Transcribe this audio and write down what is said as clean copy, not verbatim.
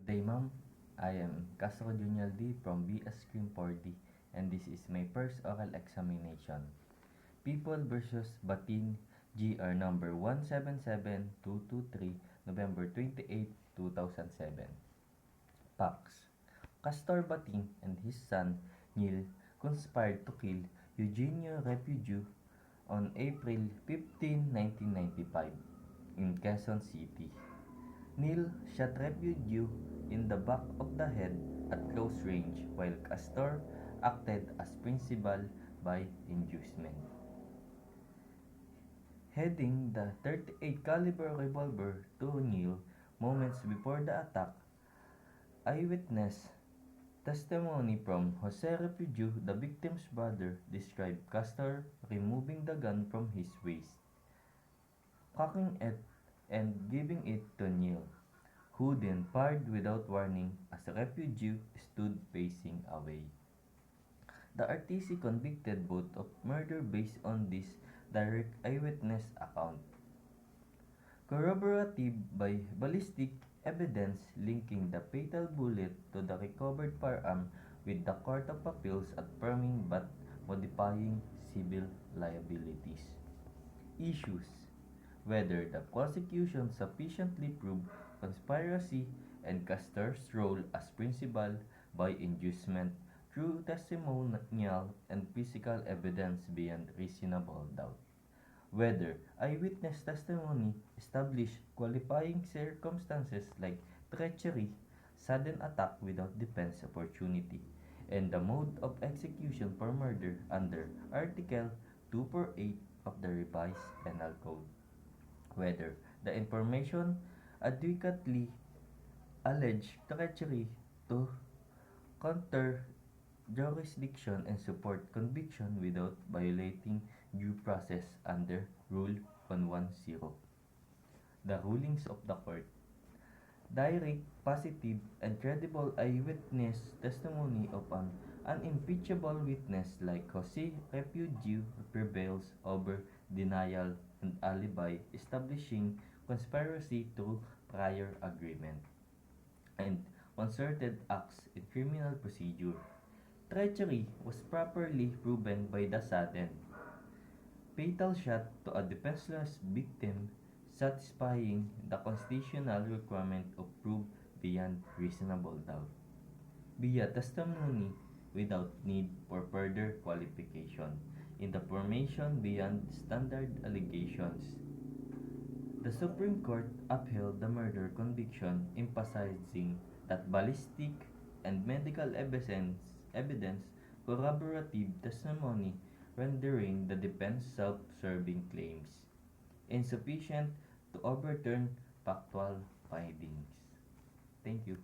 Day, ma'am. I am Castro Junior D from BS Screen 4D, and this is my first oral examination. People versus Batin, GR number 177223, November 28, 2007. Facts. Castor Batin and his son, Neil, conspired to kill Eugenio Refugio on April 15, 1995, in Quezon City. Neil shot Refugio in the back of the head at close range while Castor acted as principal by inducement. Heading the 38 caliber revolver to Neil moments before the attack, eyewitness testimony from Jose Refugio, the victim's brother, described Castor removing the gun from his waist, cocking it and giving it to Neil, who then fired without warning as Refugio stood facing away. The RTC convicted both of murder based on this direct eyewitness account, corroborated by ballistic evidence linking the fatal bullet to the recovered firearm with the Court of Appeals affirming but modifying civil liabilities. Issues: whether the prosecution sufficiently proved conspiracy and Castor's role as principal by inducement through testimonial and physical evidence beyond reasonable doubt. Whether eyewitness testimony established qualifying circumstances like treachery, sudden attack without defense opportunity, and the mode of execution for murder under Article 248 of the Revised Penal Code. Whether the information adequately alleged treachery to counter jurisdiction and support conviction without violating due process under Rule 110. The rulings of the court. Direct, positive, and credible eyewitness testimony of an unimpeachable witness like Jose Refugio prevails over denial and alibi, establishing conspiracy through prior agreement and concerted acts in criminal procedure. Treachery was properly proven by the sudden, fatal shot to a defenseless victim, satisfying the constitutional requirement of proof beyond reasonable doubt, via testimony without need for further qualification, in the formation beyond standard allegations. The Supreme Court upheld the murder conviction, emphasizing that ballistic and medical evidence corroborative testimony rendering the defense self-serving claims insufficient to overturn factual findings. Thank you.